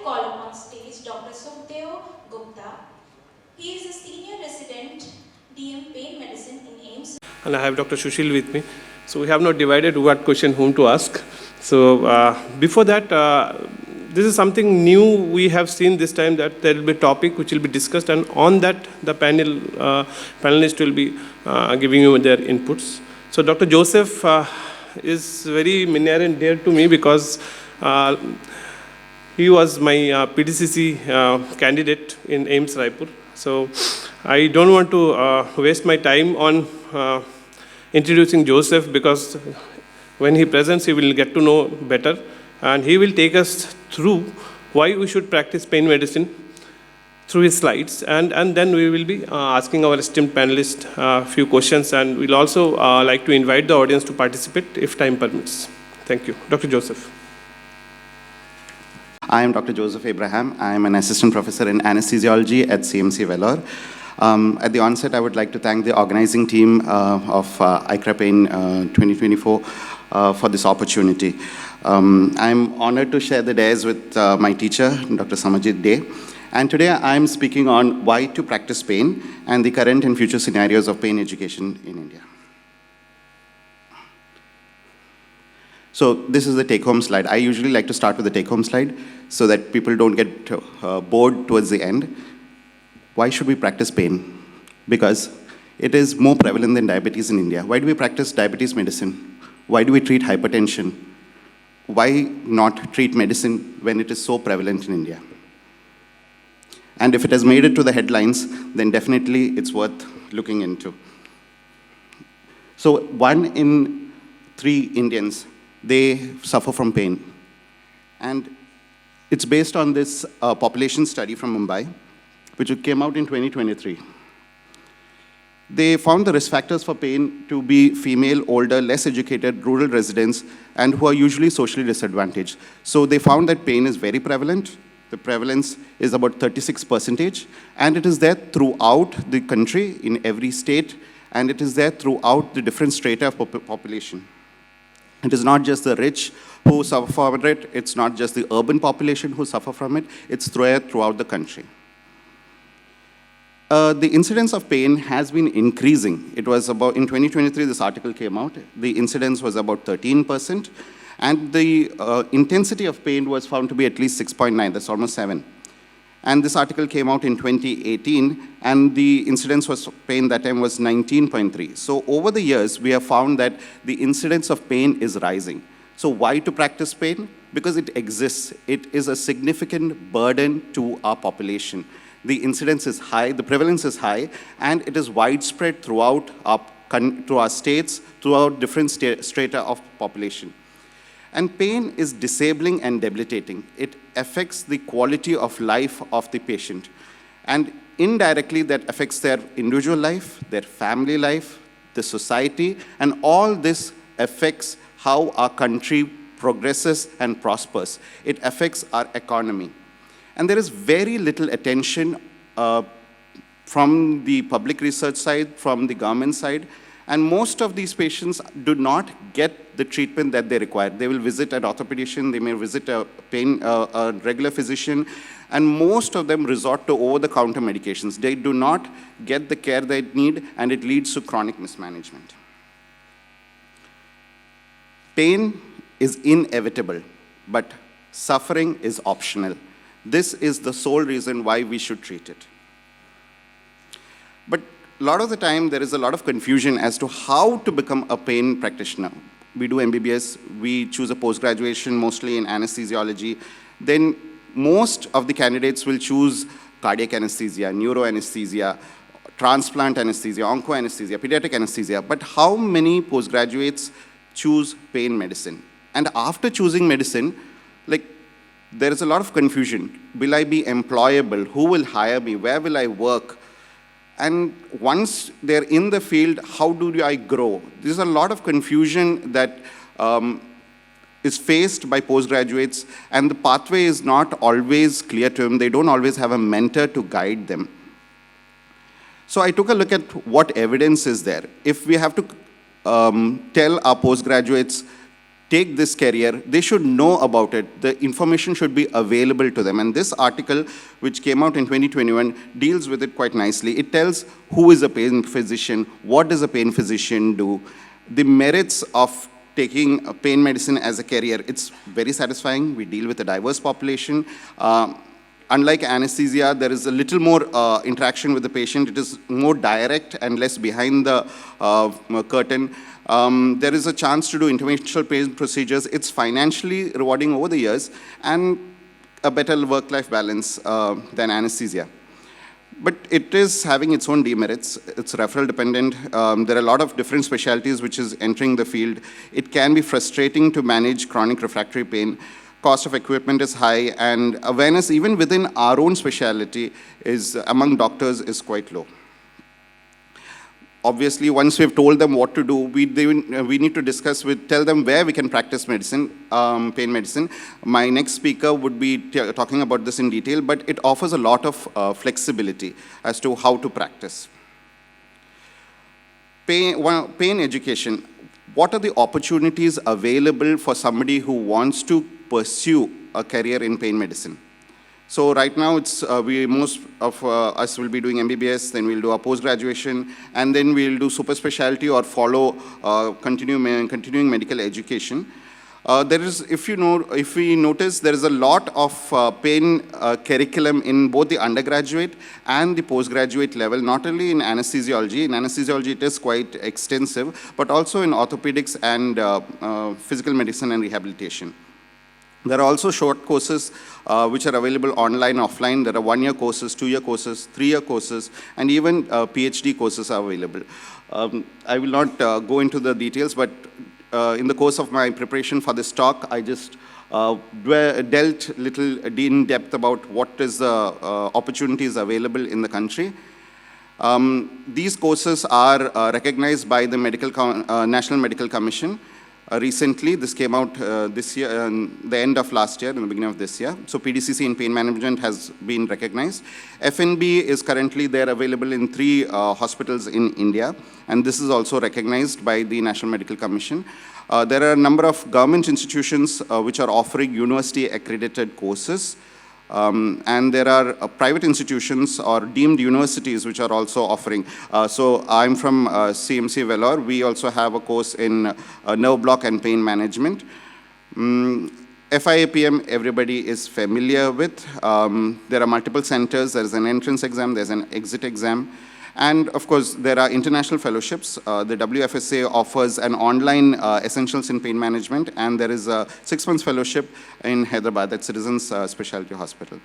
to call upon stage Dr. Sukhdev Gupta. He is a senior resident DM Pain Medicine in AIMS. And I have Dr. Sushil with me. So we have not divided what question whom to ask. So before that, this is something new we have seen this time, that there will be a topic which will be discussed, and on that the panelist will be giving you their inputs. So Dr. Joseph is very near and dear to me because he was my PDCC candidate in AIMS Raipur. So I don't want to waste my time on introducing Joseph, because when he presents, he will get to know better, and he will take us through why we should practice pain medicine through his slides, and then we will be asking our esteemed panelists a few questions, and we'll also like to invite the audience to participate if time permits. Thank you. Dr. Joseph. I am Dr. Joseph Abraham. I am an assistant professor in anesthesiology at CMC Vellore. At the onset, I would like to thank the organizing team of ICRAPAIN2024 for this opportunity. I'm honored to share the dais with my teacher, Dr. Samajit Dey. And today I'm speaking on why to practice pain and the current and future scenarios of pain education in India. So this is the take-home slide. I usually like to start with the take-home slide so that people don't get bored towards the end. Why should we practice pain? Because it is more prevalent than diabetes in India. Why do we practice diabetes medicine? Why do we treat hypertension? Why not treat medicine when it is so prevalent in India? And if it has made it to the headlines, then definitely it's worth looking into. So 1 in 3 Indians, they suffer from pain. And it's based on this population study from Mumbai, which came out in 2023. They found the risk factors for pain to be female, older, less educated, rural residents, and who are usually socially disadvantaged. So they found that pain is very prevalent. The prevalence is about 36%, and it is there throughout the country, in every state, and it is there throughout the different strata of population. It is not just the rich who suffer from it, it's not just the urban population who suffer from it, it's throughout the country. The incidence of pain has been increasing. It was about, in 2023, this article came out, the incidence was about 13%, and the intensity of pain was found to be at least 6.9, that's almost 7. And this article came out in 2018, and the incidence of pain that time was 19.3. So over the years, we have found that the incidence of pain is rising. So why to practice pain? Because it exists. It is a significant burden to our population. The incidence is high, the prevalence is high, and it is widespread throughout our states, throughout different strata of population. And pain is disabling and debilitating. It affects the quality of life of the patient. And indirectly, that affects their individual life, their family life, the society, and all this affects how our country progresses and prospers. It affects our economy. And there is very little attention from the public research side, from the government side, and most of these patients do not get the treatment that they require. They will visit an orthopedician, they may visit a regular physician, and most of them resort to over-the-counter medications. They do not get the care they need, and it leads to chronic mismanagement. Pain is inevitable, but suffering is optional. This is the sole reason why we should treat it. But a lot of the time, there is a lot of confusion as to how to become a pain practitioner. We do MBBS, we choose a post-graduation mostly in anesthesiology. Then most of the candidates will choose cardiac anesthesia, neuro anesthesia, transplant anesthesia, onco anesthesia, pediatric anesthesia. But how many postgraduates choose pain medicine? And after choosing medicine, there is a lot of confusion. Will I be employable? Who will hire me? Where will I work? And once they're in the field, how do I grow? There's a lot of confusion that is faced by postgraduates, and the pathway is not always clear to them. They don't always have a mentor to guide them. So I took a look at what evidence is there. If we have to tell our postgraduates take this career, they should know about it. The information should be available to them. And this article, which came out in 2021, deals with it quite nicely. It tells who is a pain physician, what does a pain physician do, the merits of taking pain medicine as a career. It's very satisfying. We deal with a diverse population. Unlike anesthesia, there is a little more interaction with the patient. It is more direct and less behind the curtain. There is a chance to do interventional pain procedures. It's financially rewarding over the years and a better work-life balance than anesthesia. But it is having its own demerits. It's referral dependent. There are a lot of different specialties which is entering the field. It can be frustrating to manage chronic refractory pain. Cost of equipment is high, and awareness even within our own specialty is among doctors is quite low. Obviously, once we've told them what to do, we need to discuss tell them where we can practice medicine, pain medicine. My next speaker would be talking about this in detail, but it offers a lot of flexibility as to how to practice. Pain education. What are the opportunities available for somebody who wants to pursue a career in pain medicine? So right now, most of us will be doing MBBS, then we'll do our post-graduation, and then we'll do super specialty or follow continuing medical education. If we notice, there is a lot of pain curriculum in both the undergraduate and the postgraduate level, not only in anesthesiology. In anesthesiology, it is quite extensive, but also in orthopedics and physical medicine and rehabilitation. There are also short courses which are available online, offline. There are 1-year courses, 2-year courses, 3-year courses, and even PhD courses are available. I will not go into the details, but in the course of my preparation for this talk, I just dealt little in depth about what is the opportunities available in the country. These courses are recognized by the National Medical Commission. Recently, this came out this year, the end of last year, in the beginning of this year. So PDCC in pain management has been recognized. FNB is currently there, available in 3 hospitals in India, and this is also recognized by the National Medical Commission. There are a number of government institutions which are offering university accredited courses. And there are private institutions or deemed universities which are also offering. So I'm from CMC Vellore. We also have a course in nerve block and pain management. FIAPM, everybody is familiar with. There are multiple centers. There is an entrance exam. There's an exit exam. And of course, there are international fellowships. The WFSA offers an online essentials in pain management, and there is a 6-month fellowship in Hyderabad at Citizens Specialty Hospital.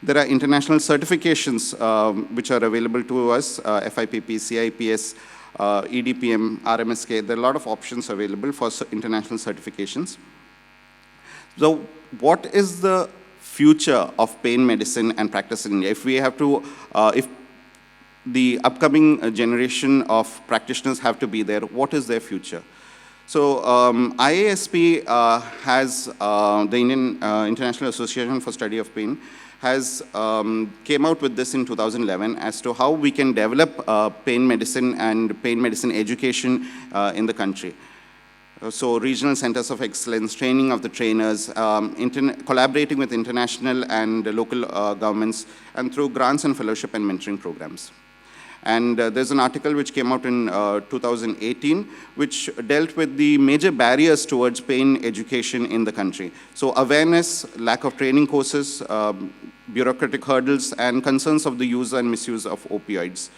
There are international certifications which are available to us, FIPP, CIPS, EDPM, RMSK. There are a lot of options available for international certifications. So what is the future of pain medicine and practice in India? If we have to, if the upcoming generation of practitioners have to be there, what is their future? So IASP has, the Indian International Association for Study of Pain, has came out with this in 2011 as to how we can develop pain medicine and pain medicine education in the country. So regional centers of excellence, training of the trainers, collaborating with international and local governments, and through grants and fellowship and mentoring programs. And there's an article which came out in 2018, which dealt with the major barriers towards pain education in the country. So awareness, lack of training courses, bureaucratic hurdles, and concerns of the use and misuse of opioids.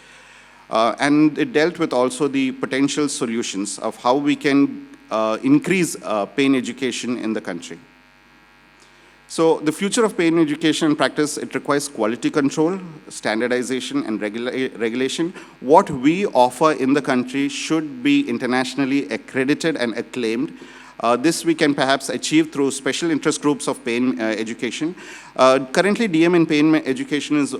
And it dealt with also the potential solutions of how we can increase pain education in the country. So the future of pain education and practice, it requires quality control, standardization, and regulation. What we offer in the country should be internationally accredited and acclaimed. This we can perhaps achieve through special interest groups of pain education. Currently, DM in pain education is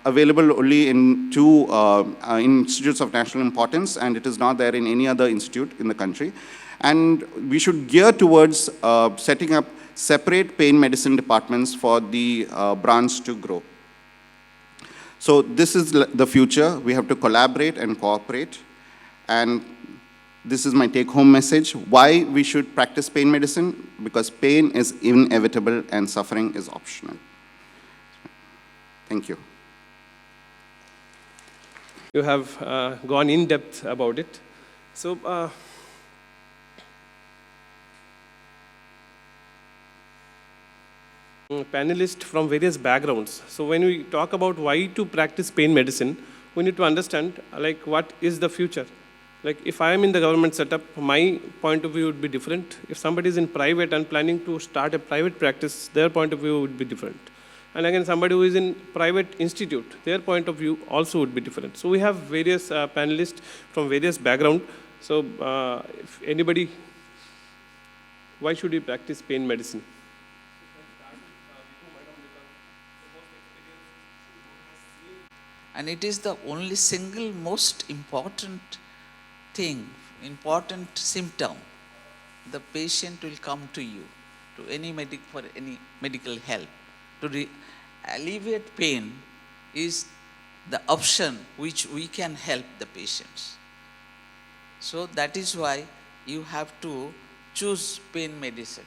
available only in 2 institutes of national importance, and it is not there in any other institute in the country. And we should gear towards setting up separate pain medicine departments for the branch to grow. So this is the future. We have to collaborate and cooperate. And this is my take-home message. Why we should practice pain medicine? Because pain is inevitable and suffering is optional. Thank you. You have gone in depth about it. So, panelists from various backgrounds. So when we talk about why to practice pain medicine, we need to understand like what is the future. Like if I am in the government setup, my point of view would be different. If somebody is in private and planning to start a private practice, their point of view would be different. And again, somebody who is in private institute, their point of view also would be different. So we have various panelists from various backgrounds. So if anybody, why should we practice pain medicine? And it is the only single most important thing, important symptom. The patient will come to you for any medical help. To alleviate pain is the option which we can help the patients. So that is why you have to choose pain medicine.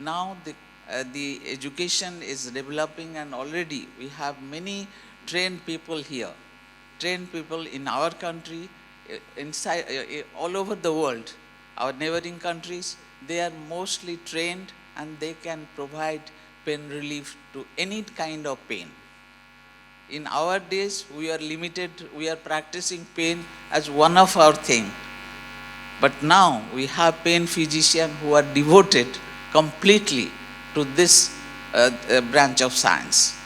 Now the education is developing and already we have many trained people here. Trained people in our country, inside, all over the world, our neighboring countries, they are mostly trained and they can provide pain relief to any kind of pain. In our days, we are limited, we are practicing pain as one of our things. But now we have pain physicians who are devoted completely to this branch of science.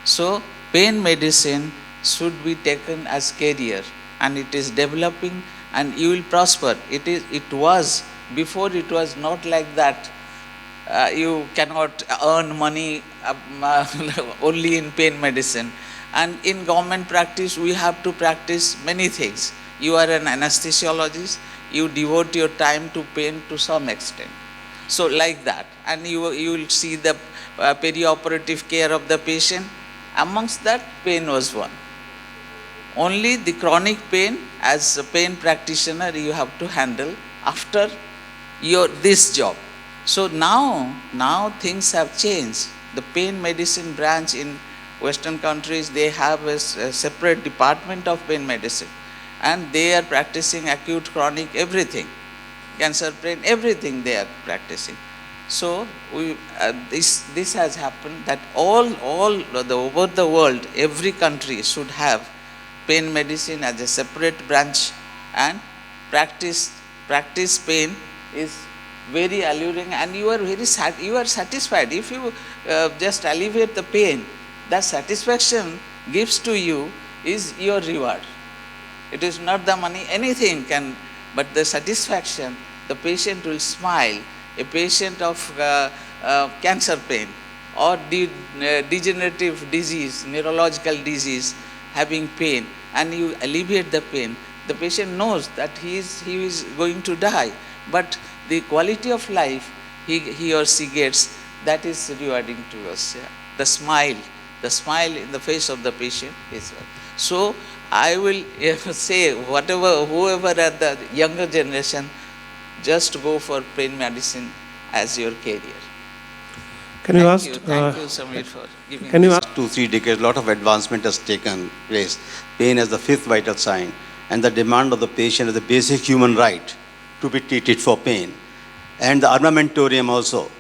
So pain medicine should be taken as career and it is developing and you will prosper. Before it was not like that. You cannot earn money only in pain medicine. And in government practice, we have to practice many things. You are an anesthesiologist, you devote your time to pain to some extent. So like that. And you will see the perioperative care of the patient. Amongst that, pain was one. Only the chronic pain, as a pain practitioner, you have to handle after this job. So now things have changed. The pain medicine branch in Western countries, they have a separate department of pain medicine. And they are practicing acute, chronic, everything. Cancer, pain, everything they are practicing. So this has happened that all over the world, every country should have pain medicine as a separate branch and practice pain is very alluring and you are satisfied. If you just alleviate the pain, that satisfaction gives to you is your reward. It is not the money, anything can, but the satisfaction, the patient will smile. A patient of cancer pain or degenerative disease, neurological disease, having pain, and you alleviate the pain, the patient knows that he is going to die, but the quality of life he or she gets, that is rewarding to us. Yeah. The smile in the face of the patient is well. So I will say, whoever at the younger generation, just go for pain medicine as your career. Can you ask? Thank you, Samir, for giving Can you this. ask? 2-3 decades, a lot of advancement has taken place. Pain as the fifth vital sign, and the demand of the patient as a basic human right to be treated for pain. And the armamentarium also.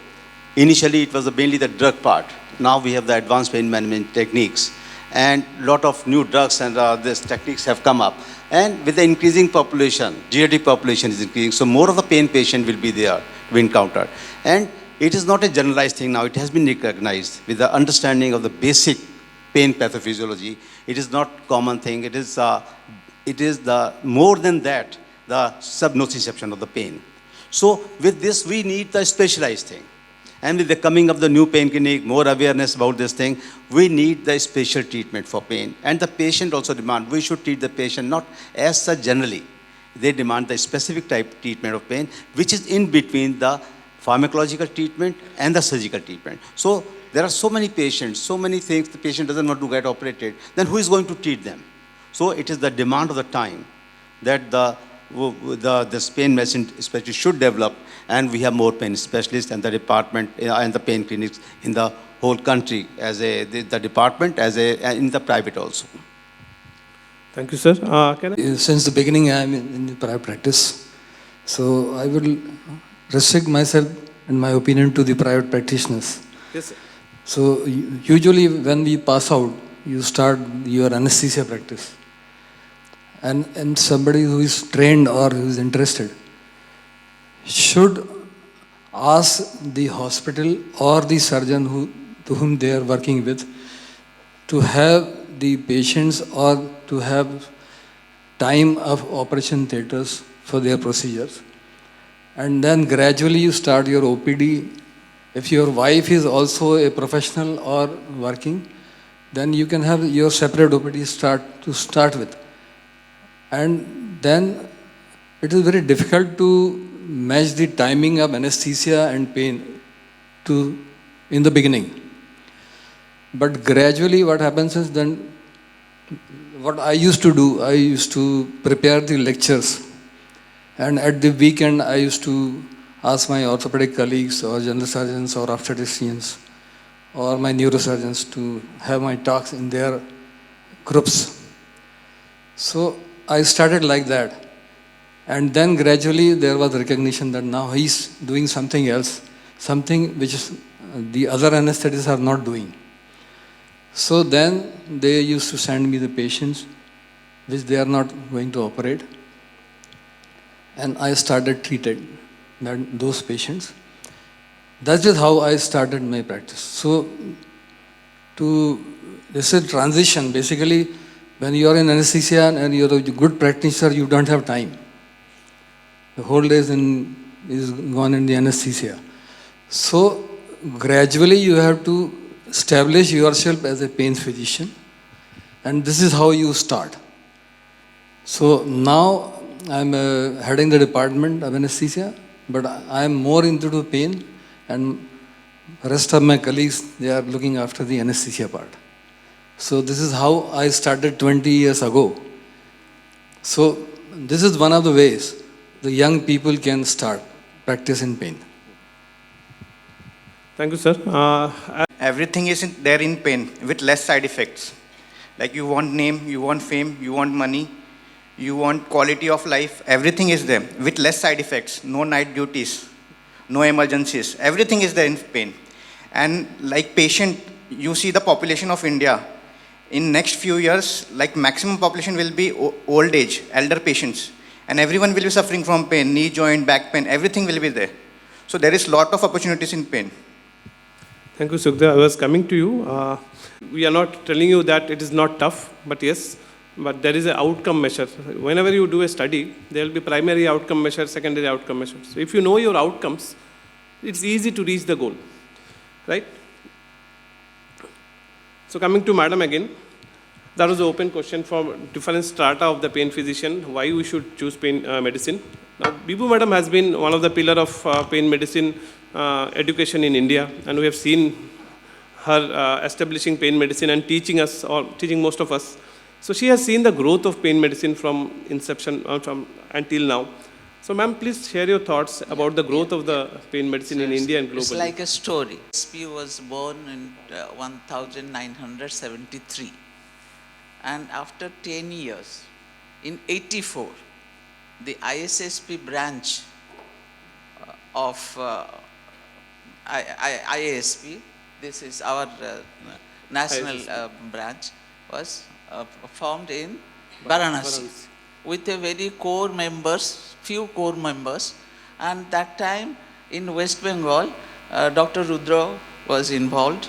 Initially, it was mainly the drug part. Now we have the advanced pain management techniques. And a lot of new drugs and these techniques have come up. And with the increasing population, geriatric population is increasing, so more of the pain patient will be there to be encountered. And it is not a generalized thing now, it has been recognized with the understanding of the basic pain pathophysiology. It is not common thing, it is the more than that, the subnociception of the pain. So with this, we need the specialized thing. And with the coming of the new pain clinic, more awareness about this thing, we need the special treatment for pain. And the patient also demand, we should treat the patient not as such generally. They demand the specific type treatment of pain, which is in between the pharmacological treatment and the surgical treatment. So there are so many patients, so many things the patient doesn't want to get operated, then who is going to treat them? So it is the demand of the time that the this pain medicine specialist should develop, and we have more pain specialists and the department and the pain clinics in the whole country as the department in the private also. Thank you, sir. Can I? Since the beginning, I am in private practice. So I will restrict myself, in my opinion, to the private practitioners. Yes, sir. So usually when we pass out, you start your anesthesia practice. And somebody who is trained or who is interested should ask the hospital or the surgeon to whom they are working with to have the patients or to have time of operation theaters for their procedures. And then gradually you start your OPD. If your wife is also a professional or working, then you can have your separate OPD to start with. And then it is very difficult to match the timing of anesthesia and pain in the beginning. But gradually what happens is then, what I used to do, I used to prepare the lectures. And at the weekend, I used to ask my orthopedic colleagues or general surgeons or obstetricians or my neurosurgeons to have my talks in their groups. So I started like that. And then gradually there was recognition that now he's doing something else, something which the other anesthetists are not doing. So then they used to send me the patients which they are not going to operate. And I started treating those patients. That is how I started my practice. So this is a transition. Basically, when you are in anesthesia and you are a good practitioner, you don't have time. The whole day is gone in the anesthesia. So gradually you have to establish yourself as a pain physician. And this is how you start. So now I'm heading the department of anesthesia, but I'm more into pain, and the rest of my colleagues, they are looking after the anesthesia part. So this is how I started 20 years ago. So this is one of the ways the young people can start practice in pain. Thank you, sir. Everything is there in pain with less side effects. Like you want name, you want fame, you want money, you want quality of life, everything is there with less side effects, no night duties, no emergencies, everything is there in pain. And like patient, you see the population of India, in next few years, like maximum population will be old age, elder patients, and everyone will be suffering from pain, knee joint, back pain, everything will be there. So there is lot of opportunities in pain. Thank you, Sukhdev. I was coming to you. We are not telling you that it is not tough, but yes, but there is an outcome measure. Whenever you do a study, there will be primary outcome measure, secondary outcome measure. So if you know your outcomes, it's easy to reach the goal, right? So coming to Madam again, that was an open question for different strata of the pain physician, why we should choose pain medicine. Now, Bibu Madam has been one of the pillar of pain medicine education in India, and we have seen her establishing pain medicine and teaching us, or teaching most of us. So she has seen the growth of pain medicine from inception from until now. So ma'am, please share your thoughts about the growth of the pain medicine in India and globally. It's like a story. SP was born in 1973. And after 10 years, in 84, the ISSP branch of IASP, this is our national branch, was formed in Varanasi with a very core members, few core members, and that time in West Bengal, Dr. Rudra was involved,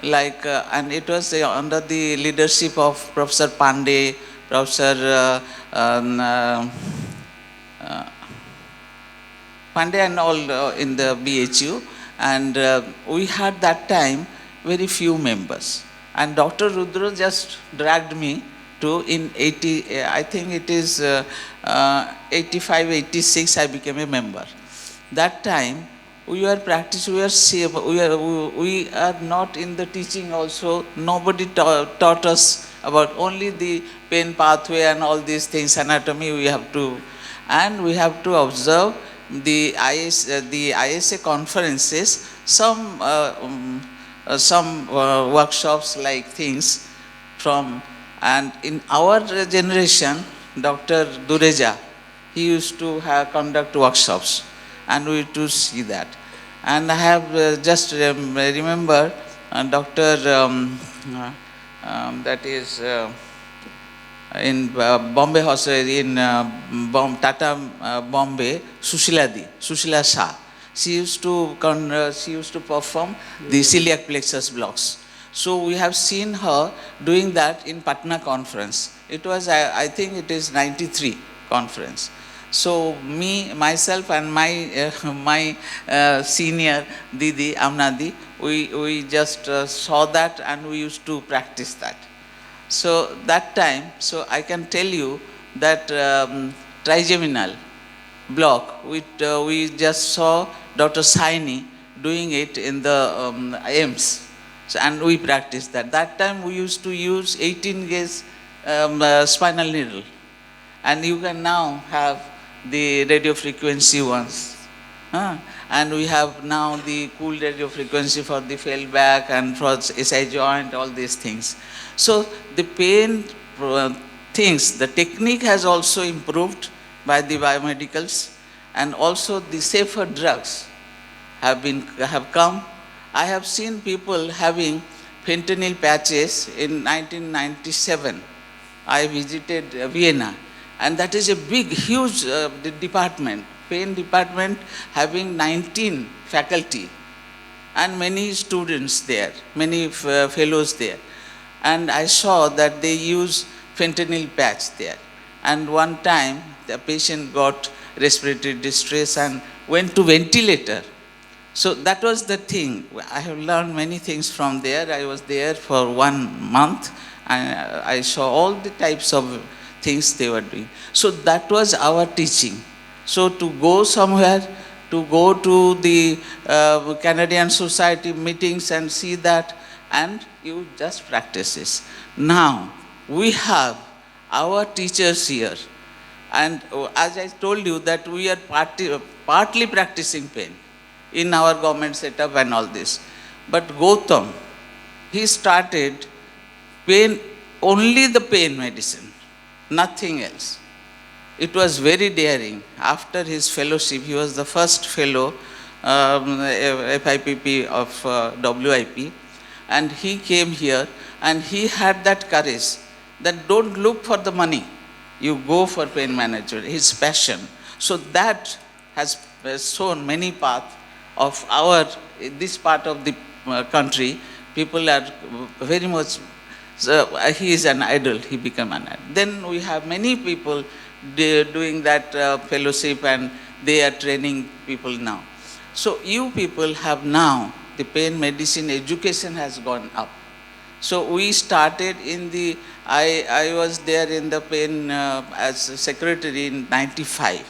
like, and it was under the leadership of Professor Pandey, Professor Pandey and all in the BHU, and we had that time very few members. And Dr. Rudra just dragged me to in 80, I think it is 85, 86, I became a member. That time, we were practicing, we are not in the teaching also, nobody taught us about only the pain pathway and all these things, anatomy we have to, And we have to observe the ISA conferences, some workshops like things from, and in our generation, Dr. Dureja, he used to conduct workshops, and we used to see that. And I have just remember Dr. That is in Bombay Hospital, in Tata Bombay, Sushila Shah. She used to perform the celiac plexus blocks. So we have seen her doing that in Patna conference. It was, I think it is 93 conference. So myself and my senior Didi, Amnadi, we just saw that and we used to practice that. So that time, so I can tell you that trigeminal block, we just saw Dr. Saini doing it in the AIMS. So, and we practiced that. That time we used to use 18 gauge spinal needle. And you can now have the radio frequency ones. And we have now the cool radio frequency for the fail back and for SI joint, all these things. So the pain things, the technique has also improved by the biomedicals, and also the safer drugs have come. I have seen people having fentanyl patches in 1997. I visited Vienna, and that is a big, huge department, pain department, having 19 faculty and many students there, many fellows there. And I saw that they use fentanyl patch there. And one time, the patient got respiratory distress and went to ventilator. So that was the thing. I have learned many things from there. I was there for 1 month, and I saw all the types of things they were doing. So that was our teaching. So to go somewhere, to go to the Canadian Society meetings and see that, and you just practice this. Now, we have our teachers here, and as I told you that we are partly practicing pain in our government setup and all this. But Gautam, he started pain, only the pain medicine, nothing else. It was very daring. After his fellowship, he was the first fellow, FIPP of WIP, and he came here and he had that courage that don't look for the money, you go for pain management, his passion. So that has shown many paths of this part of the country. People are very much, he is an idol, he became an idol. Then we have many people doing that fellowship, and they are training people now. So you people have now, the pain medicine education has gone up. So we started in the, I was there in the pain as secretary in 95.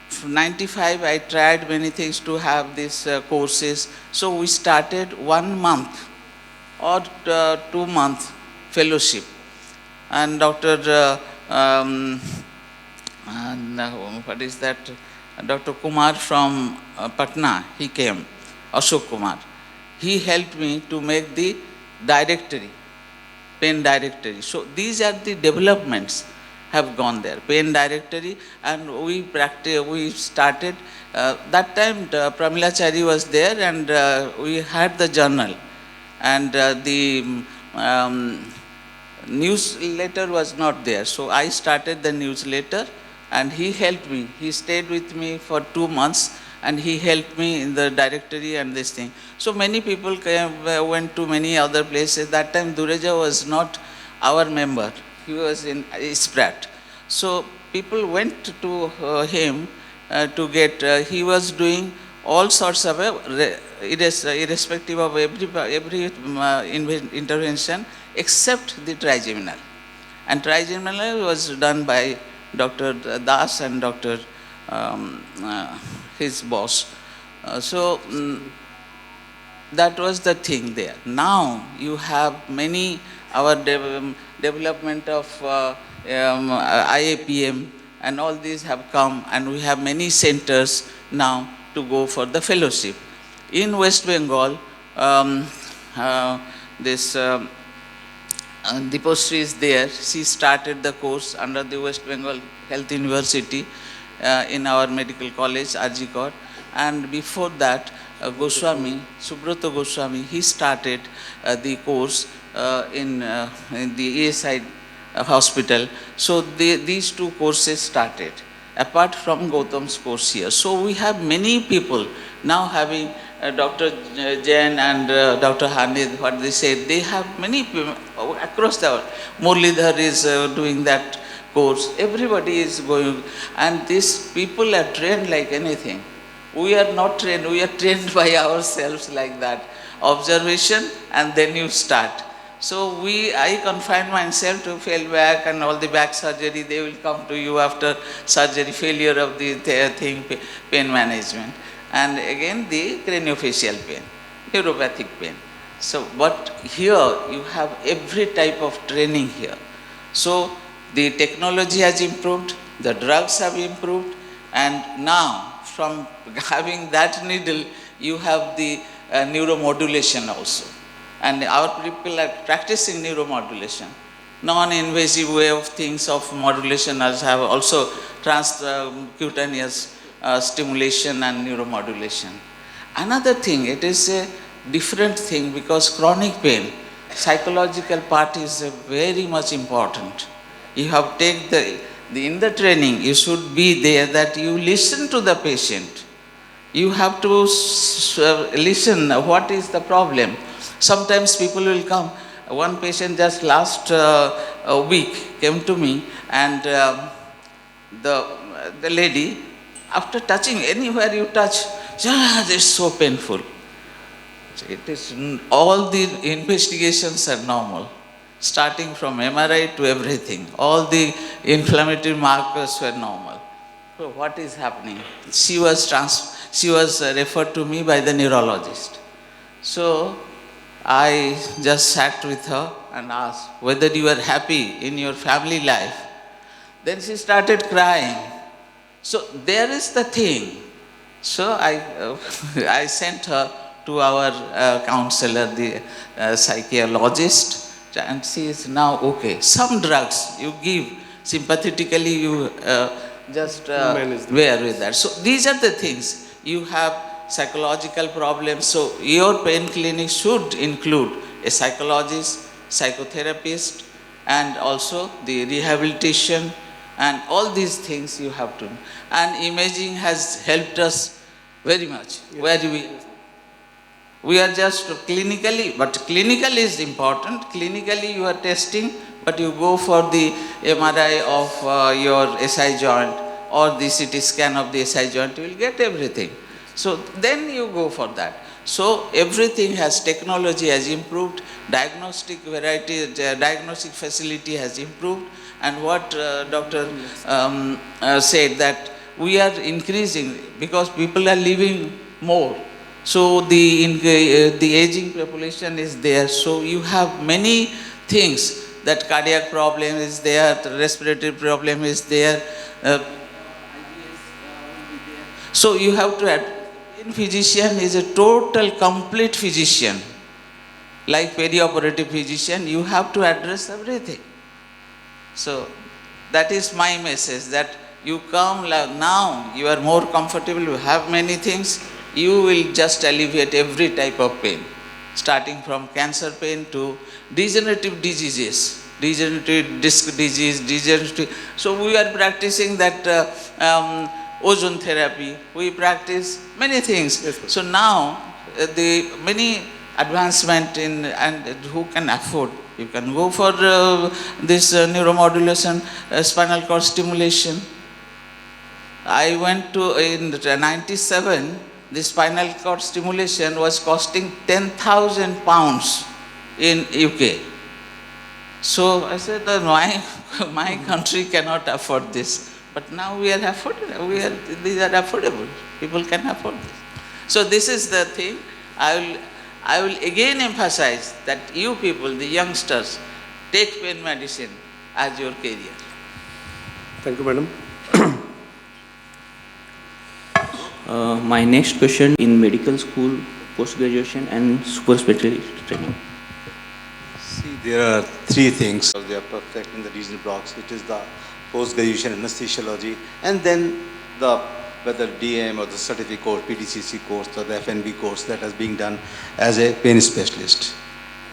From 95 I tried many things to have these courses. So we started 1 month or 2 month fellowship. And Dr. What is that? Dr. Kumar from Patna, he came, Ashok Kumar. He helped me to make the directory, pain directory. So these are the developments have gone there, pain directory, and we started, that time Pramila Chari was there, and we had the journal, and the newsletter was not there. So I started the newsletter, and he helped me. He stayed with me for 2 months, and he helped me in the directory and this thing. So many people went to many other places. That time Dureja was not our member. He was in ICRAPAIN. So people went to him to get, he was doing all sorts of, irrespective of every intervention, except the trigeminal. And trigeminal was done by Dr. Das and Dr. His boss. That was the thing there. Now you have many, our development of IAPM and all these have come, and we have many centers now to go for the fellowship. In West Bengal, this Deposri is there. She started the course under the West Bengal Health University in our medical college, RG. And before that, Subrata Goswami, he started the course in the ASI hospital. So these two courses started, apart from Gautam's course here. So we have many people now having Dr. Jain and Dr. Hanid, what they said, they have many people across the world. Murlidhar is doing that course. Everybody is going, and these people are trained like anything. We are not trained, we are trained by ourselves like that. Observation, and then you start. So I confine myself to fail back and all the back surgery, they will come to you after surgery, failure of the thing, pain management. And again the craniofacial pain, neuropathic pain. So, but here you have every type of training here. So the technology has improved, the drugs have improved, and now from having that needle, you have the neuromodulation also. And our people are practicing neuromodulation. Non-invasive way of things of modulation have also transcutaneous stimulation and neuromodulation. Another thing, it is a different thing because chronic pain, psychological part is very much important. You have to take in the training, you should be there that you listen to the patient. You have to listen, what is the problem? Sometimes people will come. One patient just last week came to me, and the lady, after touching, anywhere you touch, it's so painful. It is, all the investigations are normal, starting from MRI to everything. All the inflammatory markers were normal. So what is happening? She was referred to me by the neurologist. So I just sat with her and asked whether you are happy in your family life. Then she started crying. So there is the thing. So I sent her to our counselor, the psychologist, and she is now okay. Some drugs you give sympathetically, you just bear with that. So these are the things. You have psychological problems. So your pain clinic should include a psychologist, psychotherapist, and also the rehabilitation, and all these things you have to. And imaging has helped us very much. Yes. Where we are just clinically, but clinical is important. Clinically you are testing, but you go for the MRI of your SI joint or the CT scan of the SI joint, you will get everything. So then you go for that. So everything has, technology has improved, diagnostic facility has improved, and what Dr. said, that we are increasing because people are living more. So the aging population is there. So you have many things, that cardiac problem is there, the respiratory problem is there. So you have to add, physician is a total complete physician. Like perioperative physician, you have to address everything. So that is my message, that you come now, you are more comfortable, you have many things, you will just alleviate every type of pain, starting from cancer pain to degenerative diseases, degenerative disc disease, degenerative. So we are practicing that ozone therapy, we practice many things. Yes, so now the many advancement in, and who can afford, you can go for this neuromodulation, spinal cord stimulation. I went to, in 97, the spinal cord stimulation was costing 10,000 pounds in UK. So I said that my country cannot afford this. But now we are affordable. These are affordable. People can afford this. So this is the thing. I will again emphasize that you people, the youngsters, take pain medicine as your career. Thank you, madam. My next question in medical school, post-graduation and super specialist training. See, there are three things. They are perfect in the regional blocks. It is the post-graduation anesthesiology, and then the whether DM or the certificate course, PDCC course, or the FNB course that is being done as a pain specialist.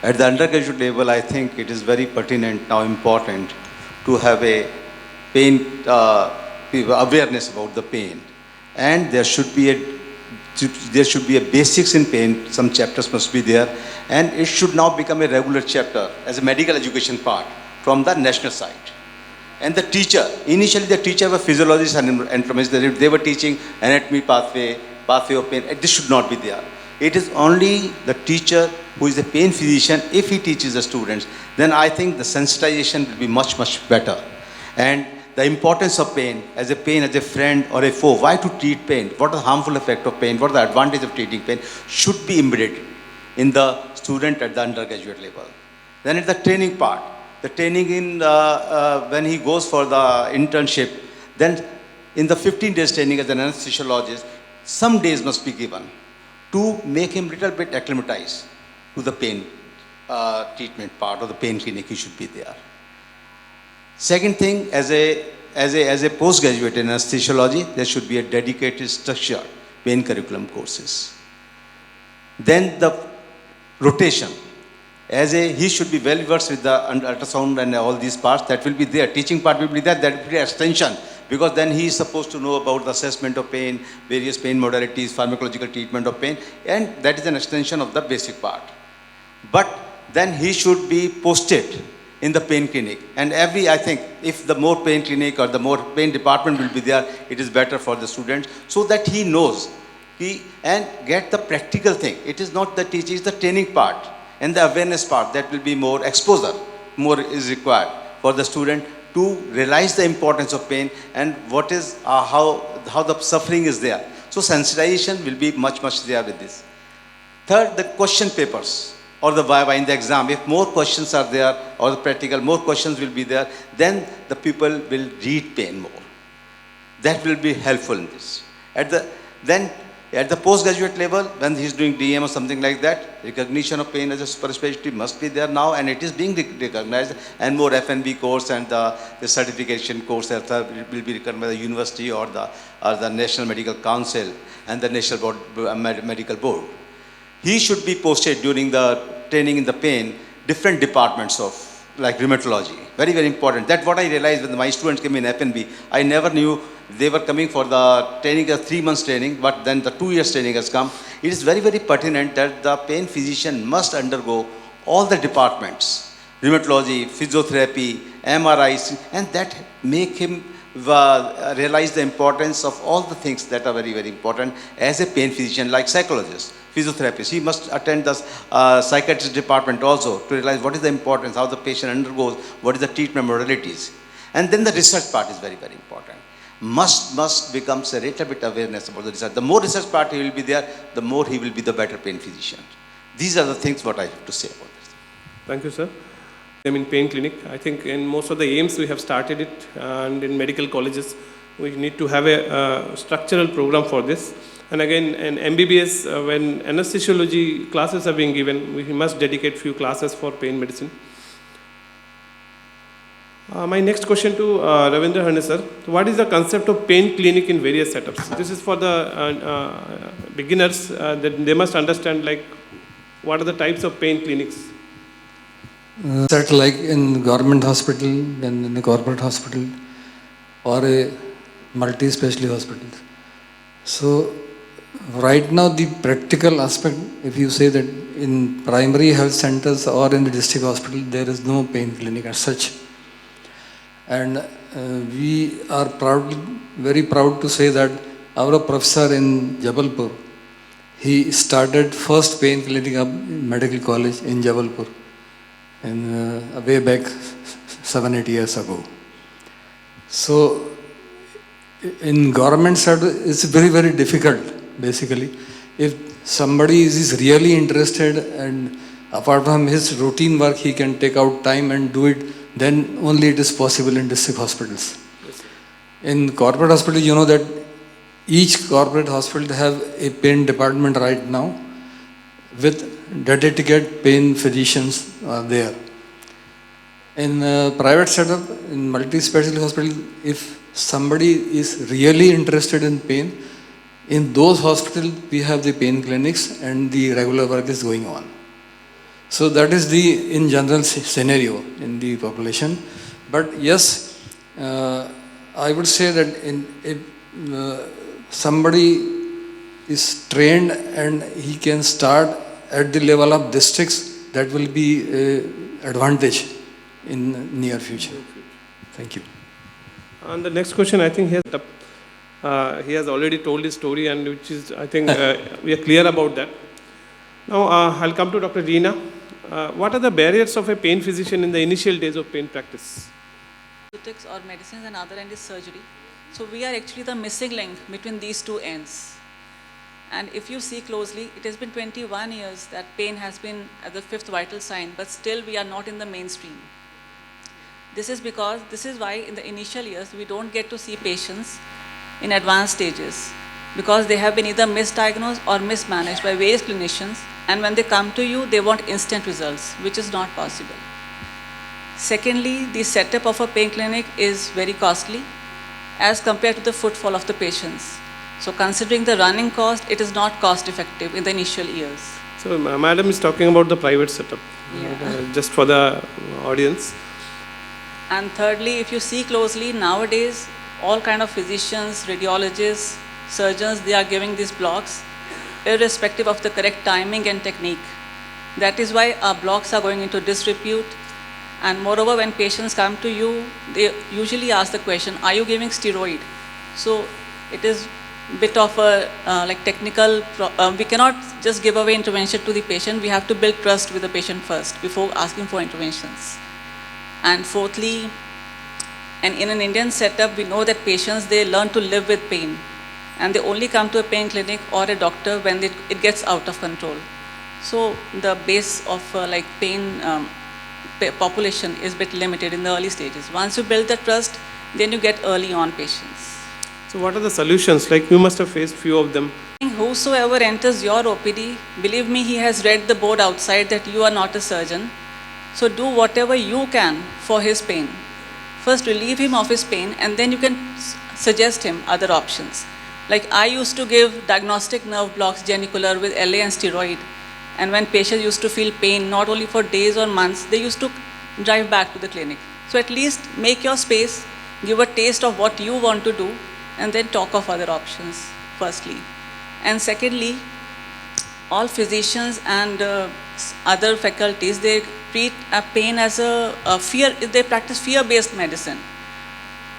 At the undergraduate level, I think it is very pertinent now, important to have a pain awareness about the pain, and there should be a basics in pain. Some chapters must be there, and it should now become a regular chapter as a medical education part from the national side. And the teacher, initially the teacher were physiologists and anatomists. They were teaching anatomy pathway of pain. This should not be there. It is only the teacher who is a pain physician. If he teaches the students, then I think the sensitization will be much, much better. And the importance of pain as a friend or a foe. Why to treat pain? What are the harmful effect of pain? What are the advantage of treating pain? Should be embedded in the student at the undergraduate level. Then at the training part, the training in when he goes for the internship, then in the 15 days training as an anesthesiologist, some days must be given to make him little bit acclimatized to the pain treatment part or the pain clinic. He should be there. Second thing, as a postgraduate in anesthesiology, there should be a dedicated structured pain curriculum courses. Then the rotation. He should be well versed with the ultrasound and all these parts. That will be there. Teaching part will be there. That will be extension, because then he is supposed to know about the assessment of pain, various pain modalities, pharmacological treatment of pain, and that is an extension of the basic part. But then he should be posted in the pain clinic. And I think, if the more pain clinic or the more pain department will be there, it is better for the students, so that he knows and get the practical thing. It is not the teaching, it's the training part. And the awareness part, that will be more exposure, more is required for the student to realize the importance of pain and what is, how the suffering is there. So sensitization will be much, much there with this. Third, the question papers or the viva in the exam. If more questions are there or the practical, more questions will be there, then the people will read pain more. That will be helpful in this. At the postgraduate level, when he is doing DM or something like that, recognition of pain as a super specialty must be there now, and it is being recognized, and more FNB course and the certification course will be recognized by the university or the National Medical Council and the National Medical Board. He should be posted during the training in the pain, different departments of like rheumatology. Very, very important. That's what I realized when my students came in FNB. I never knew they were coming for the training, a 3 months training, but then the 2 years training has come. It is very, very pertinent that the pain physician must undergo all the departments, rheumatology, physiotherapy, MRIs, and that make him realize the importance of all the things that are very, very important as a pain physician, like psychologist, physiotherapist. He must attend the psychiatrist department also to realize what is the importance, how the patient undergoes, what is the treatment modalities. And then the research part is very, very important. Must becomes a little bit awareness about the research. The more research part he will be there, the more he will be the better pain physician. These are the things what I have to say about this. Thank you, sir. I'm in pain clinic. I think in most of the aims we have started it, and in medical colleges we need to have a structural program for this. And again, in MBBS, when anesthesiology classes are being given, we must dedicate few classes for pain medicine. My next question to Ravindra Hane sir. What is the concept of pain clinic in various setups? This is for the beginners, that they must understand like what are the types of pain clinics. That like in government hospital, then in a corporate hospital, or a multi-specialty hospital. So right now the practical aspect, if you say that in primary health centers or in the district hospital, there is no pain clinic as such. And we are very proud to say that our professor in Jabalpur, he started first pain clinic of medical college in Jabalpur, and way back 7-8 years ago. So in government sector, it's very, very difficult, basically. If somebody is really interested and apart from his routine work, he can take out time and do it, then only it is possible in district hospitals. Yes, in corporate hospital, you know that each corporate hospital have a pain department right now with dedicated pain physicians there. In private setup, in multi-specialty hospital, if somebody is really interested in pain, in those hospitals we have the pain clinics and the regular work is going on. So that is the in general scenario in the population. But yes, I would say that if somebody is trained and he can start at the level of districts, that will be an advantage in near future. Thank you. And the next question, I think he has already told his story, and which is, I think, we are clear about that. Now, I'll come to Dr. Reena. What are the barriers of a pain physician in the initial days of pain practice? Or medicines and other end is surgery. So we are actually the missing link between these two ends. And if you see closely, it has been 21 years that pain has been at the fifth vital sign, but still we are not in the mainstream. This is why in the initial years we don't get to see patients in advanced stages, because they have been either misdiagnosed or mismanaged by various clinicians, and when they come to you, they want instant results, which is not possible. Secondly, the setup of a pain clinic is very costly as compared to the footfall of the patients. So considering the running cost, it is not cost effective in the initial years. So madam is talking about the private setup, just for the audience. And thirdly, if you see closely, nowadays, all kind of physicians, radiologists, surgeons, they are giving these blocks irrespective of the correct timing and technique. That is why our blocks are going into disrepute. And moreover, when patients come to you, they usually ask the question, are you giving steroid? So it is a bit of a technical, we cannot just give away intervention to the patient. We have to build trust with the patient first before asking for interventions. And fourthly, and in an Indian setup, we know that patients, they learn to live with pain. And they only come to a pain clinic or a doctor when it gets out of control. So the base of pain population is a bit limited in the early stages. Once you build the trust, then you get early on patients. So what are the solutions? Like, you must have faced few of them. Whosoever enters your OPD, believe me, he has read the board outside that you are not a surgeon. So do whatever you can for his pain. First relieve him of his pain, and then you can suggest him other options. Like I used to give diagnostic nerve blocks, genicular with LA and steroid. And when patients used to feel pain, not only for days or months, they used to drive back to the clinic. So at least make your space, give a taste of what you want to do, and then talk of other options, firstly. And secondly, all physicians and other faculties, they treat pain as a fear, they practice fear-based medicine.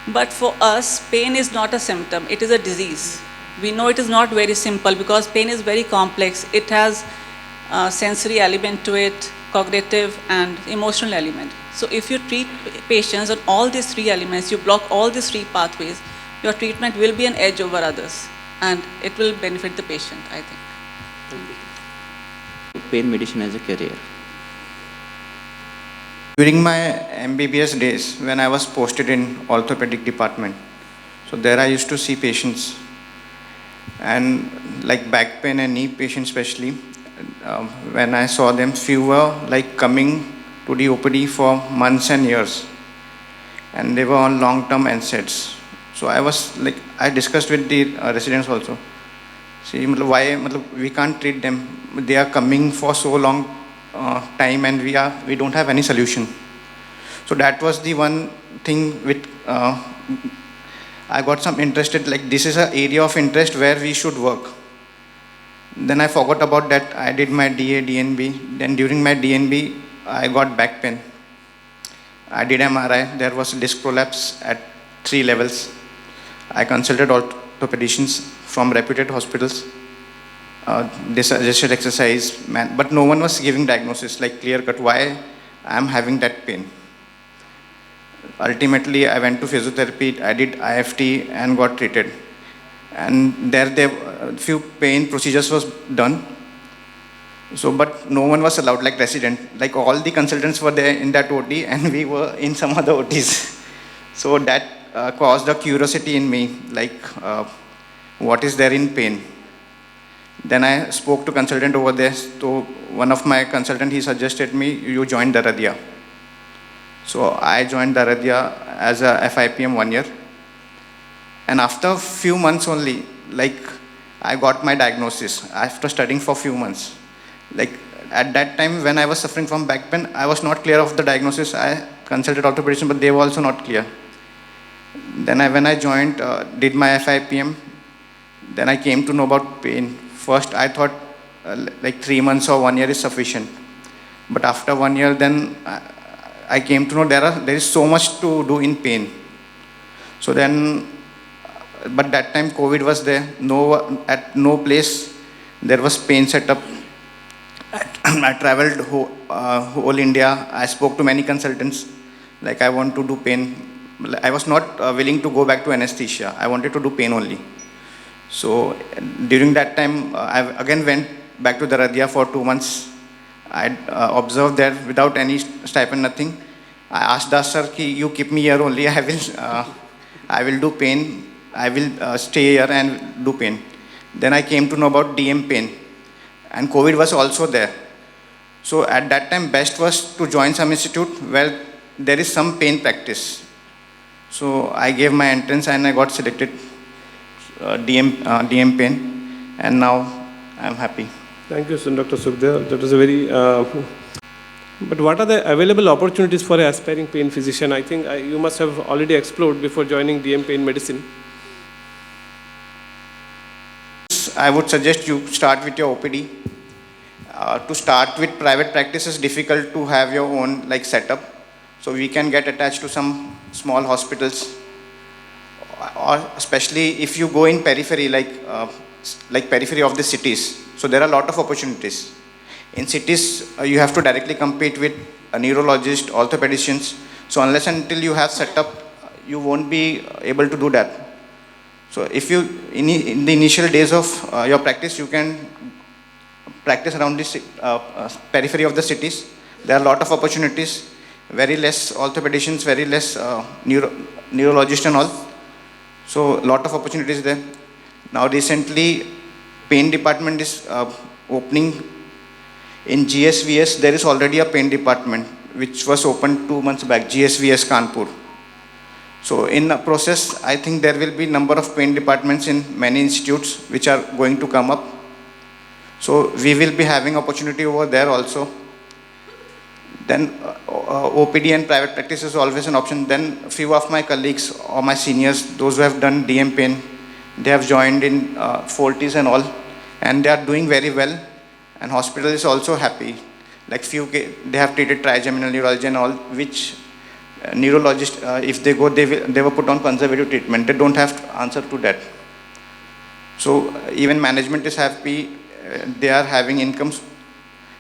But for us, pain is not a symptom, it is a disease. We know it is not very simple because pain is very complex. It has sensory element to it, cognitive and emotional element. So if you treat patients on all these three elements, you block all these three pathways, your treatment will be an edge over others and it will benefit the patient, I think. Pain medicine as a career. During my MBBS days, when I was posted in orthopedic department, so there I used to see patients, and like back pain and knee patients especially, when I saw them, few were like coming to the OPD for months and years, and they were on long-term NSAIDs. So I discussed with the residents also. See, why we can't treat them? They are coming for so long time, and we don't have any solution. So that was the one thing which I got some interested. Like this is an area of interest where we should work. Then I forgot about that. I did my DA, DNB. Then during my DNB, I got back pain. I did MRI. There was disc prolapse at 3 levels. I consulted orthopedicians from reputed hospitals. They suggested exercise, but no one was giving diagnosis like clear cut why I am having that pain. Ultimately, I went to physiotherapy. I did IFT and got treated. And there few pain procedures was done. So, but no one was allowed, like resident. Like all the consultants were there in that OT, and we were in some other OTs. So that caused a curiosity in me. Like, what is there in pain. Then I spoke to consultant over there. So one of my consultant, he suggested me, you join Daradia. So I joined Daradia as a FIPM 1 year. And after a few months only, like I got my diagnosis after studying for a few months. Like at that time when I was suffering from back pain, I was not clear of the diagnosis. I consulted orthopedician, but they were also not clear. Then when I joined, did my FIPM, then I came to know about pain. First I thought like 3 months or 1 year is sufficient. But after 1 year, then I came to know there is so much to do in pain. So then, but that time COVID was there. At no place there was pain setup. I traveled whole India. I spoke to many consultants. Like I want to do pain. I was not willing to go back to anesthesia. I wanted to do pain only. So during that time, I again went back to Daradia for 2 months. I observed there without any stipend, nothing. I asked the sir, you keep me here only. I will do pain. I will stay here and do pain. Then I came to know about DM pain. And COVID was also there. So at that time, best was to join some institute where there is some pain practice. So I gave my entrance and I got selected DM pain. And now I'm happy. Thank you, Dr. Sukhdev. That was a very... but what are the available opportunities for an aspiring pain physician? I think you must have already explored before joining DM pain medicine. I would suggest you start with your OPD. To start with private practice is difficult to have your own like setup. So we can get attached to some small hospitals, or especially if you go in periphery, like periphery of the cities. So there are a lot of opportunities. In cities, you have to directly compete with a neurologist, orthopedicians. So unless until you have set up, you won't be able to do that. So if you, in the initial days of your practice, you can practice around the periphery of the cities. There are a lot of opportunities, very less orthopedicians, very less neurologists and all. So a lot of opportunities there. Now recently, pain department is opening. In GSVS, there is already a pain department, which was opened 2 months back, GSVS Kanpur. So in a process, I think there will be number of pain departments in many institutes which are going to come up. So we will be having opportunity over there also. Then OPD and private practice is always an option. Then a few of my colleagues or my seniors, those who have done DM pain, they have joined in Fortis and all, and they are doing very well. And hospital is also happy. Like they have treated trigeminal neuralgia and all, which neurologist, if they go, they will put on conservative treatment. They don't have answer to that. So even management is happy. They are having incomes,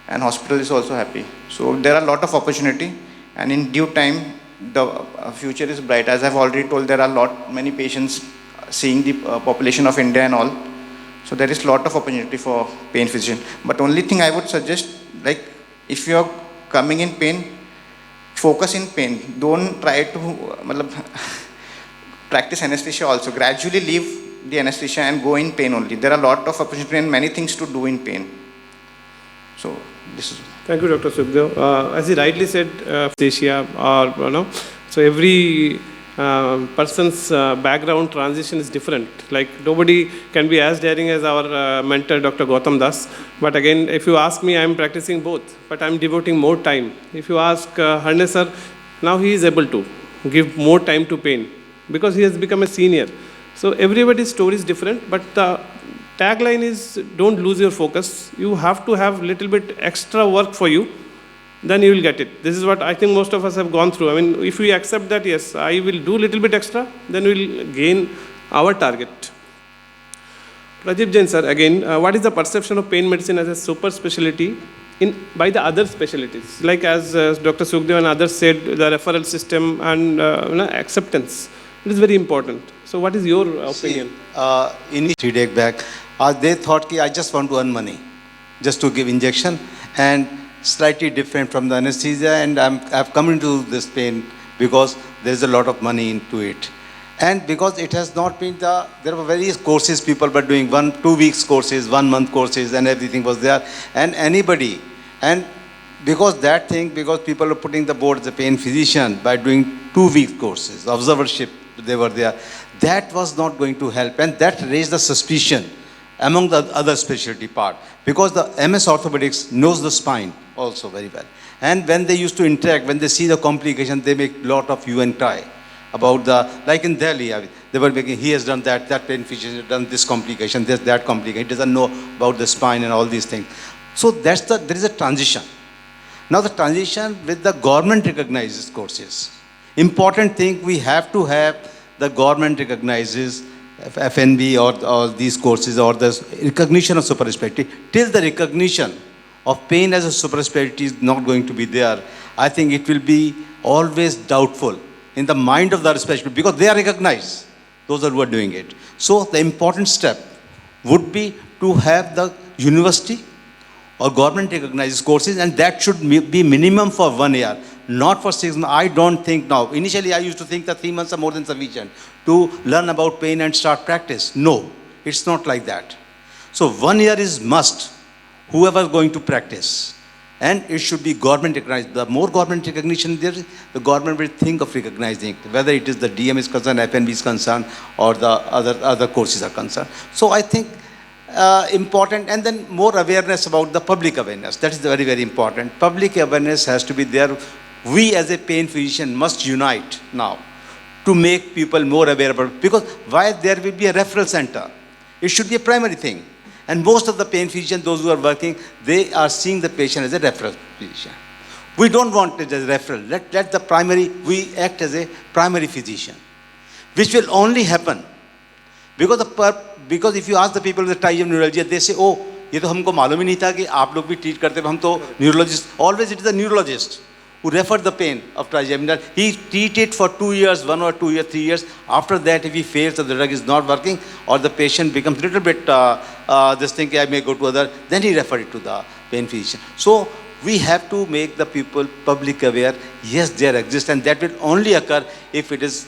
and hospital is also happy. So there are a lot of opportunity, and in due time, the future is bright. As I've already told, there are many patients seeing the population of India and all. So there is a lot of opportunity for pain physician. But only thing I would suggest, like if you are coming in pain, focus in pain. Don't try to practice anesthesia also. Gradually leave the anesthesia and go in pain only. There are a lot of opportunity and many things to do in pain. So this is. Thank you, Dr. Sukhdev. As he rightly said, anesthesia or so every person's background transition is different. Like nobody can be as daring as our mentor, Dr. Gautam Das. But again, if you ask me, I am practicing both, but I am devoting more time. If you ask Harne sir, now he is able to give more time to pain because he has become a senior. So everybody's story is different, but the tagline is don't lose your focus. You have to have little bit extra work for you, then you will get it. This is what I think most of us have gone through. I mean, if we accept that, yes, I will do little bit extra, then we will gain our target. Pradeep Jain sir, again, what is the perception of pain medicine as a super specialty by the other specialties? Like as Dr. Sukhdev and others said, the referral system and acceptance. It is very important. So what is your opinion? In 3 days back, they thought I just want to earn money, just to give injection, and slightly different from the anesthesia, and I've come into this pain because there's a lot of money into it. And because it has not been there were various courses people were doing, 2 weeks courses, 1 month courses, and everything was there. And anybody, and because people are putting the board as a pain physician by doing 2 week courses, observership, they were there, that was not going to help. And that raised the suspicion among the other specialty part. Because the MS orthopedics knows the spine also very well. And when they used to interact, when they see the complication, they make lot of hue and cry about like in Delhi, they were making, he has done that pain physician has done this complication, that complication, he doesn't know about the spine and all these things. So there is a transition. Now the transition with the government recognizes courses. Important thing, we have to have the government recognizes FNB or these courses or the recognition of super specialty. Till the recognition of pain as a super specialty is not going to be there, I think it will be always doubtful in the mind of the specialty, because they are recognized, those who are doing it. So the important step would be to have the university or government recognizes courses, and that should be minimum for 1 year, not for 6 months. I don't think now. Initially, I used to think that 3 months are more than sufficient to learn about pain and start practice. No, it's not like that. So 1 year is must, whoever is going to practice. And it should be government recognized. The more government recognition there is, the government will think of recognizing it, whether it is the DM is concerned, FNB is concerned, or the other courses are concerned. So I think important, and then more awareness about the public awareness. That is very, very important. Public awareness has to be there. We as a pain physician must unite now to make people more aware about, because why there will be a referral center. It should be a primary thing. And most of the pain physicians, those who are working, they are seeing the patient as a referral physician. We don't want it as a referral. Let the primary, we act as a primary physician, which will only happen because if you ask the people with the type of neurology, they say, oh, ये तो हमको मालूम ही नहीं था कि आप लोग भी treat करते हैं, हम तो neurologist. Always it is a neurologist who referred the pain of trigeminal. He treated for 2 years, 1 or 2 years, 3 years. After that, if he fails or the drug is not working, or the patient becomes a little bit, this thing, I may go to other, then he referred it to the pain physician. So we have to make the people public aware, yes, there exists, and that will only occur if it is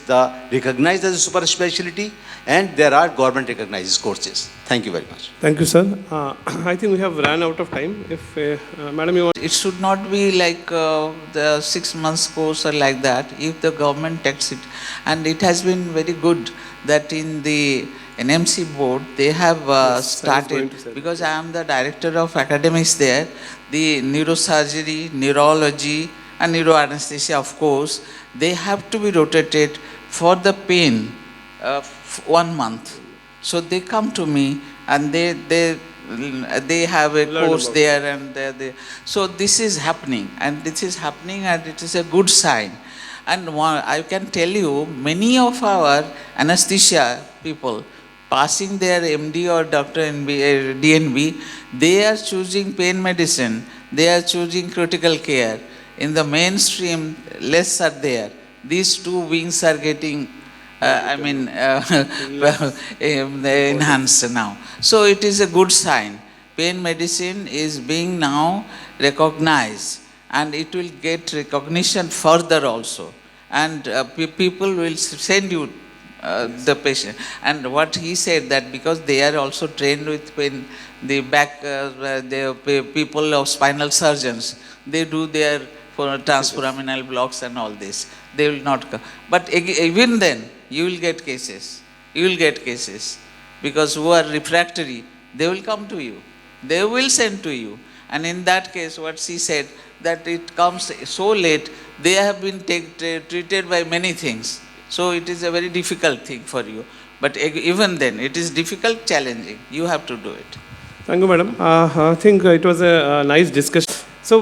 recognized as a super specialty and there are government recognized courses. Thank you very much. Thank you, sir. I think we have run out of time. If, Madam, you want... It should not be like the 6 months course or like that, if the government takes it. And it has been very good that in the NMC board, they have started, because I am the director of academics there, the neurosurgery, neurology, and neuroanesthesia, of course, they have to be rotated for the pain 1 month. So they come to me and they have a course there, and so this is happening, and it is a good sign. And I can tell you, many of our anesthesia people passing their MD or Dr. DNB, they are choosing pain medicine, they are choosing critical care. In the mainstream, less are there. These two wings are getting enhanced now. So it is a good sign. Pain medicine is being now recognized, and it will get recognition further also. And people will send you the patient. And what he said, that because they are also trained with pain, the back, the people of spinal surgeons, they do their for transforaminal blocks and all this. They will not come. But even then, you will get cases. You will get cases. Because who are refractory, they will come to you. They will send to you. And in that case, what she said, that it comes so late, they have been treated by many things. So it is a very difficult thing for you. But even then, it is difficult, challenging. You have to do it. Thank you, madam. I think it was a nice discussion. So,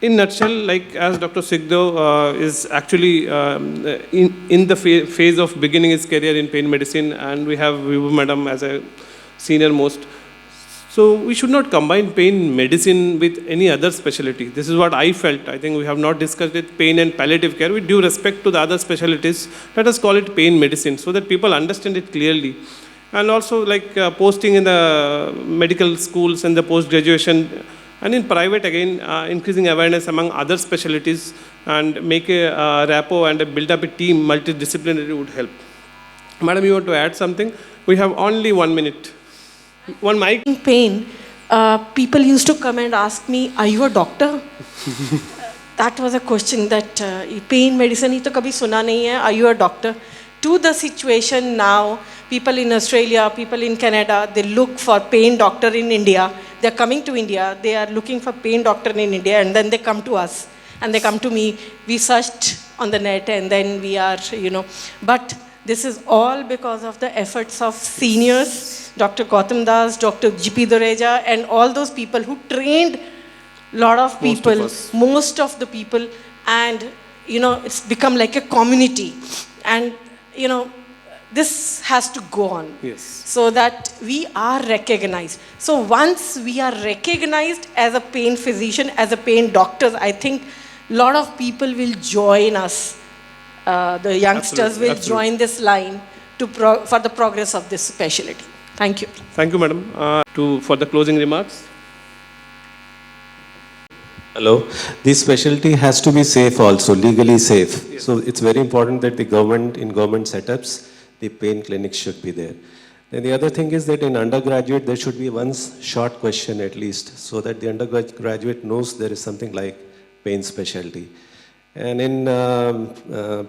in nutshell, like as Dr. Sigdev is actually in the phase of beginning his career in pain medicine, and we have Vibhu madam as a senior most. So we should not combine pain medicine with any other specialty. This is what I felt. I think we have not discussed it, pain and palliative care. With due respect to the other specialties, let us call it pain medicine so that people understand it clearly. And also like posting in the medical schools and the post-graduation, And in private, again, increasing awareness among other specialties and make a rapport and build up a team, multidisciplinary would help. Madam, you want to add something? We have only 1 minute. One mic. In pain, people used to come and ask me, "Are you a doctor?" That was a question that pain medicine hi to kabhi suna nahi hai. Are you a doctor? To the situation now, people in Australia, people in Canada, they look for pain doctor in India. They're coming to India. They are looking for pain doctor in India, and then they come to us, and they come to me. We searched on the net, and then we are, But this is all because of the efforts of seniors, Dr. Gautam Das, Dr. G.P. Daradia, and all those people who trained lot of people, most of the people, and it's become like a community, and this has to go on, so that we are recognized. So once we are recognized as a pain physician, as a pain doctor, I think a lot of people will join us. The youngsters will join this line for the progress of this specialty. Thank you. Thank you, madam. For the closing remarks. Hello. This specialty has to be safe also, legally safe. Yes. So it's very important that in government setups, the pain clinics should be there. Then the other thing is that in undergraduate, there should be one short question at least, so that the undergraduate knows there is something like pain specialty. And in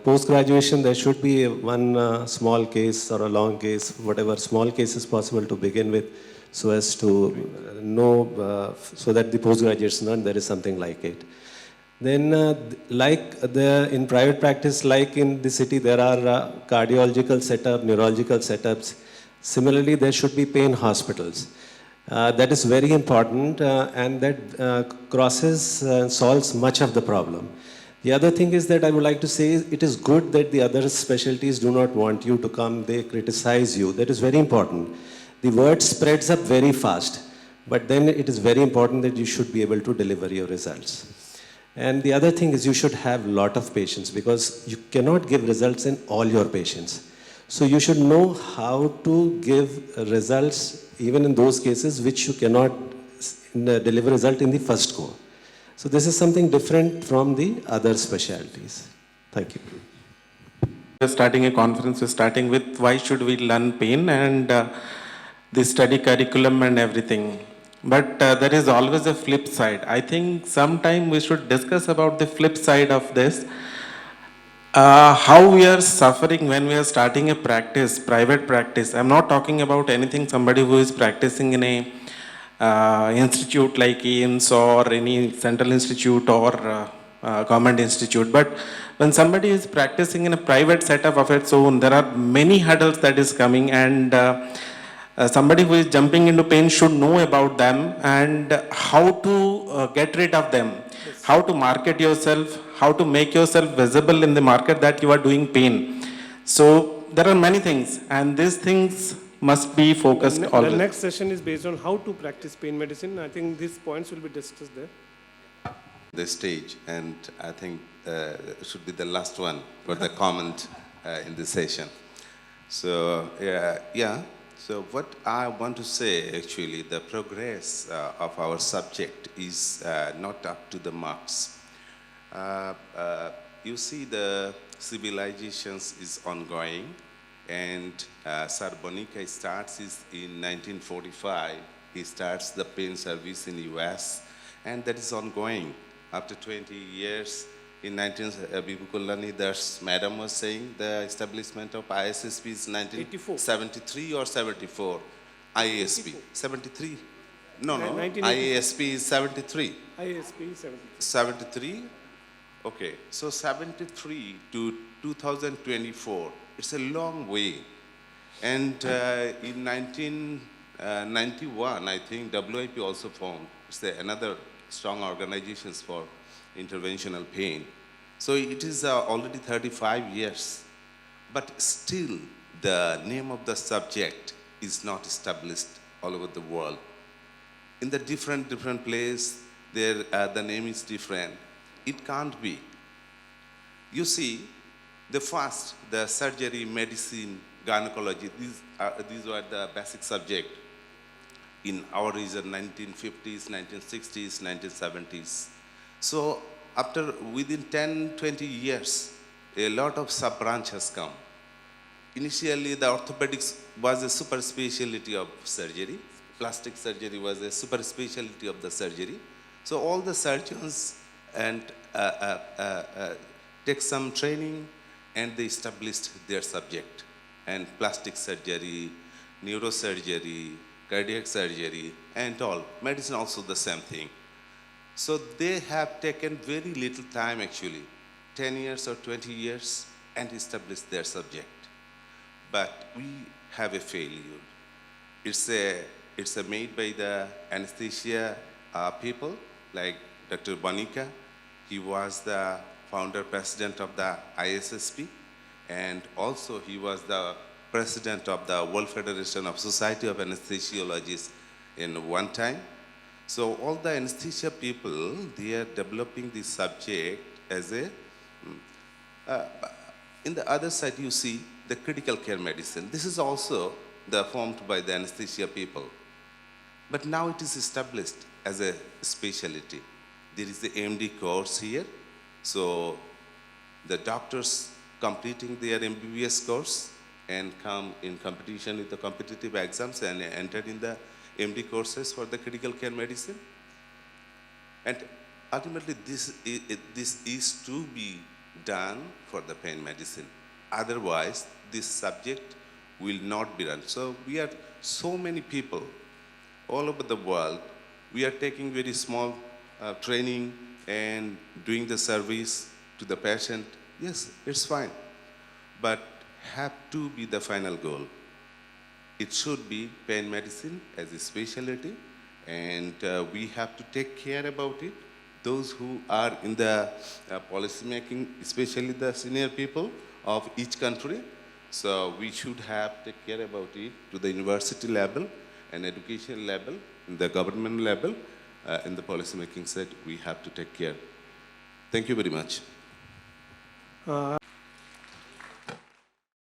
post-graduation, there should be one small case or a long case, whatever small case is possible to begin with, so as to know, so that the postgraduates learn there is something like it. Then in private practice, like in the city, there are cardiological setup, neurological setups. Similarly, there should be pain hospitals. That is very important, and that solves much of the problem. The other thing is that I would like to say it is good that the other specialties do not want you to come, they criticize you. That is very important. The word spreads up very fast, but then it is very important that you should be able to deliver your results. And the other thing is you should have a lot of patients, because you cannot give results in all your patients. So you should know how to give results even in those cases which you cannot deliver result in the first go. So this is something different from the other specialties. Thank you. We're starting a conference, we're starting with why should we learn pain and the study curriculum and everything. But there is always a flip side. I think sometime we should discuss about the flip side of this. How we are suffering when we are starting a practice, private practice. I'm not talking about anything, somebody who is practicing in a institute like AIMS or any central institute or government institute. But when somebody is practicing in a private setup of its own, there are many hurdles that is coming, and somebody who is jumping into pain should know about them and how to get rid of them, how to market yourself, how to make yourself visible in the market that you are doing pain. So there are many things, and these things must be focused always. The next session is based on how to practice pain medicine. I think these points will be discussed there. The stage, and I think it should be the last one for the comment in this session. So, so what I want to say, actually, the progress of our subject is not up to the marks. You see, the civilizations is ongoing, and Sir Bonica starts in 1945. He starts the pain service in the US, and that is ongoing. After 20 years, in 1973, there's Madam was saying the establishment of ISSP is 1973 or 74. IASP 73. No, IASP is 73. IASP is 73. 73. Okay, so 73 to 2024. It's a long way. And in 1991, I think WIP also formed. It's another strong organizations for interventional pain. So it is already 35 years. But still, the name of the subject is not established all over the world. In the different place, the name is different. It can't be. You see, the surgery, medicine, gynecology, these were the basic subject. in our region, 1950s, 1960s, 1970s. So within 10, 20 years, a lot of sub-branch has come. Initially, the orthopedics was a super specialty of surgery. Plastic surgery was a super specialty of the surgery. So all the surgeons and take some training and they established their subject. And plastic surgery, neurosurgery, cardiac surgery, and all. Medicine also the same thing. So they have taken very little time actually, 10 years or 20 years, and established their subject. But we have a failure. It's made by the anesthesia people, like Dr. Banika. He was the founder president of the ISSP, and also he was the president of the World Federation of Society of Anesthesiologists in one time. So all the anesthesia people, they are developing this subject as a, in the other side you see the critical care medicine. This is also formed by the anesthesia people. But now it is established as a specialty. There is the MD course here. So the doctors completing their MBBS course and come in competition with the competitive exams and enter in the MD courses for the critical care medicine. And ultimately this is to be done for the pain medicine. Otherwise, this subject will not be done. So we are so many people all over the world. We are taking very small training and doing the service to the patient. Yes, it's fine. But have to be the final goal. It should be pain medicine as a specialty, and we have to take care about it. Those who are in the policy making, especially the senior people of each country, so we should take care about it to the university level and education level, in the government level, in the policy making side, we have to take care. Thank you very much.